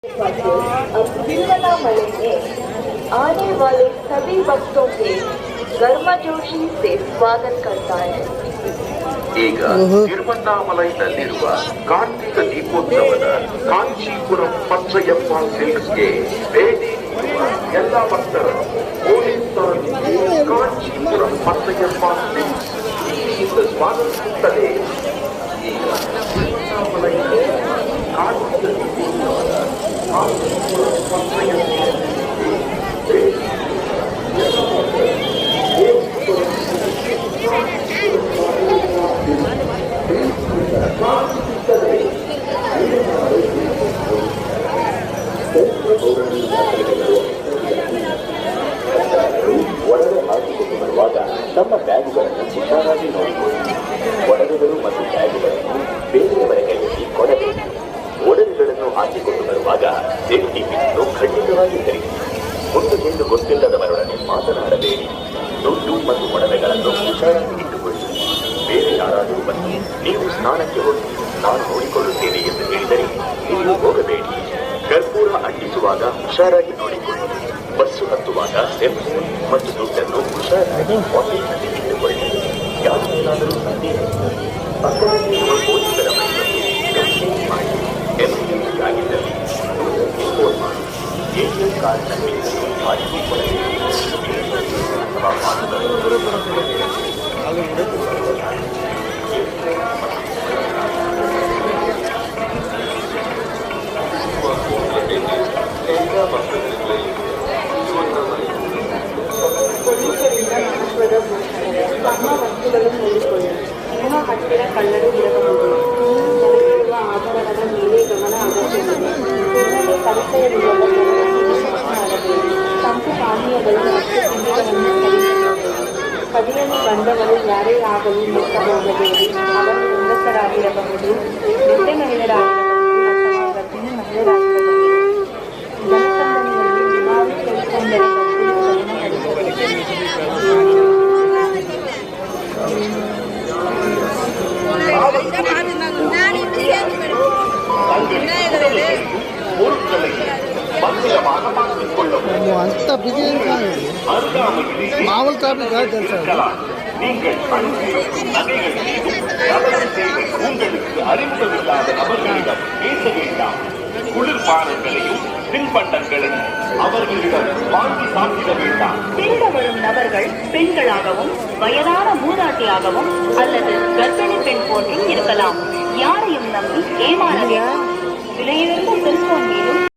अब तिरुवन्नामले में आने वाले सभी भक्तों के गर्मजोशी से स्वागत करता है। ಈಗ ತಿರುವಣ್ಣಾಮಲೈನಲ್ಲಿರುವ ಕಾರ್ತಿಕ ದೀಪೋತ್ಸವದ ಕಾಂಚೀಪುರಂ ಪಚ್ಚಯ್ಯಪ್ಪ ಸಿಲ್ಕ್ಸ್ಗೆ ಭೇಟಿ ನೀಡುವ ಎಲ್ಲ ಭಕ್ತರನ್ನು ಪೊಲೀಸ್ ಕಾಂಚೀಪುರಂ ಪಚ್ಚಯ್ಯಪ್ಪ ಸಿಲ್ಕ್ಸ್ ಇಲ್ಲಿಂದ ಸ್ವಾಗತಿಸುತ್ತದೆ. ಈಗ ತಿರುವಣ್ಣಾಮಲೈನಲ್ಲಿ ಕಾರ್ತಿಕ ದೀಪೋತ್ಸವದ ಕಾಂಚೀಪುರಂ ಪಚ್ಚಯ್ಯಪ್ಪ ಒಡವೆ ಹಾಕಿಕೊಂಡು ಬರುವಾಗ ತಮ್ಮ ಬ್ಯಾಗುಗಳನ್ನು ಹುಷಾರಾಗಿ ನೋಡಿಕೊಳ್ಳಿ. ಒಡವೆಗಳು ಮತ್ತು ಬ್ಯಾಗುಗಳನ್ನು ಬೇರೆಯವರ ಕೈಯಲ್ಲಿ ಕೊಡಬೇಕು. ಒಡವೆಗಳನ್ನು ಹಾಕಿಕೊಂಡು ಬರುವಾಗ ಸೇಫ್ಟಿ ಪಿನ್ನು ಖಂಡಿತವಾಗಿ ಧರಿಸಿ. ಮುಂದೆಂದು ಗೊತ್ತಿಲ್ಲದವರೊಡನೆ ಮಾತನಾಡಬೇಡಿ. ದುಡ್ಡು ಮತ್ತು ಒಡವೆಗಳನ್ನು ಹುಷಾರಾಗಿ ಇಟ್ಟುಕೊಳ್ಳಿ. ಬೇರೆ ಯಾರಾದರೂ ಬಂದು ನೀವು ಸ್ನಾನಕ್ಕೆ ಹೋಗಿ ನಾನು ನೋಡಿಕೊಳ್ಳುತ್ತೇನೆ ಎಂದು ಹೇಳಿದರೆ ನೀವು ಹೋಗಬೇಡಿ. ಕರ್ಪೂರ ಅಂಟಿಸುವಾಗ ಹುಷಾರಾಗಿ ನೋಡಿಕೊಳ್ಳಿ. ಬಸ್ಸು ಹತ್ತುವಾಗ ಸೆಲ್ಫಿ ಮತ್ತು ದುಡ್ಡನ್ನು ಹುಷಾರಾಗಿ ಪಾಕೆಟ್ನಲ್ಲಿ ಇಟ್ಟುಕೊಳ್ಳಿ. ಯಾರನ್ನಾದರೂ ಸಂದೇಹ ಪಕ್ಕದಲ್ಲಿರುವ ಪೊಲೀಸರ ಮನೆಯನ್ನು ಮಾಡಿ ಎಮರ್ಜೆನ್ಸಿ ಆಗಿದ್ದಲ್ಲಿ ಇನ್ಫೋರ್ಮ್ ಮಾಡಿ. ಎಟಿಎಂ ಕಾರ್ಡ್ನಲ್ಲಿ ಹಾಕಿಕೊಳ್ಳಬೇಕು. ಪೊಲೀಸರಿಂದ ಮಹತ್ವದ ಘೋಷಣೆ. ತಮ್ಮ ವಸ್ತುಗಳನ್ನು ನೋಡಿಕೊಳ್ಳಿ. ನಿಮ್ಮ ಹತ್ತಿರ ಕಳ್ಳರು ಇರಬಹುದು. ಸೆರೆಹಿಡಿಯುವ ಆಭರಣದ ಮೇಲೆ ಗಮನ ಅಗತ್ಯವಿದೆ. ಕೂಡಲೇ ಪರಿಚಯವಿಲ್ಲದ ಜನರನ್ನು ವಿಶ್ವಾಸ ಮಾಡಬೇಡಿ. ತಂಪು ಪಾನೀಯಗಳು ಮತ್ತು ತಿಂಡಿಗಳನ್ನು ಖರೀದಿಸಬೇಡಿ. ಕದಿಯಲು ಬಂದವರು ಯಾರೇ ಆಗಲಿ ಮುಕ್ತ ಹೋಗಬೇಡಿ. ಅವರು ಹೆಂಗಸರಾಗಿರಬಹುದು, ನಿದ್ದೆ ಮಹಿಳೆಯರಾಗಿರಬಹುದು ಅಥವಾ ಗರ್ಭಿಣಿ ಮಹಿಳೆಯರಾಗಿರಬಹುದು. ಜನಸಂದಣಿಯಲ್ಲಿ ನಿವಾರಿ ಕೈಕೊಂಡರೆ అంత బిజీ మామూలు టాపిక్ కాదు తెలుసా. நீங்கள் உங்களுக்கு அறிமுகமில்லாத நபர்களிடம் பேச வேண்டாம். குளிர்பானங்களையும் தின்பண்டங்களையும் அவர்களிடம் வாங்கி சாப்பிட வேண்டாம். திருட வரும் நபர்கள் பெண்களாகவும் வயதான மூதாட்டியாகவும் அல்லது கர்ப்பிணி பெண் போன்றும் இருக்கலாம். யாரையும் நம்பி ஏமாற வேண்டாம். விலையுயர்ந்த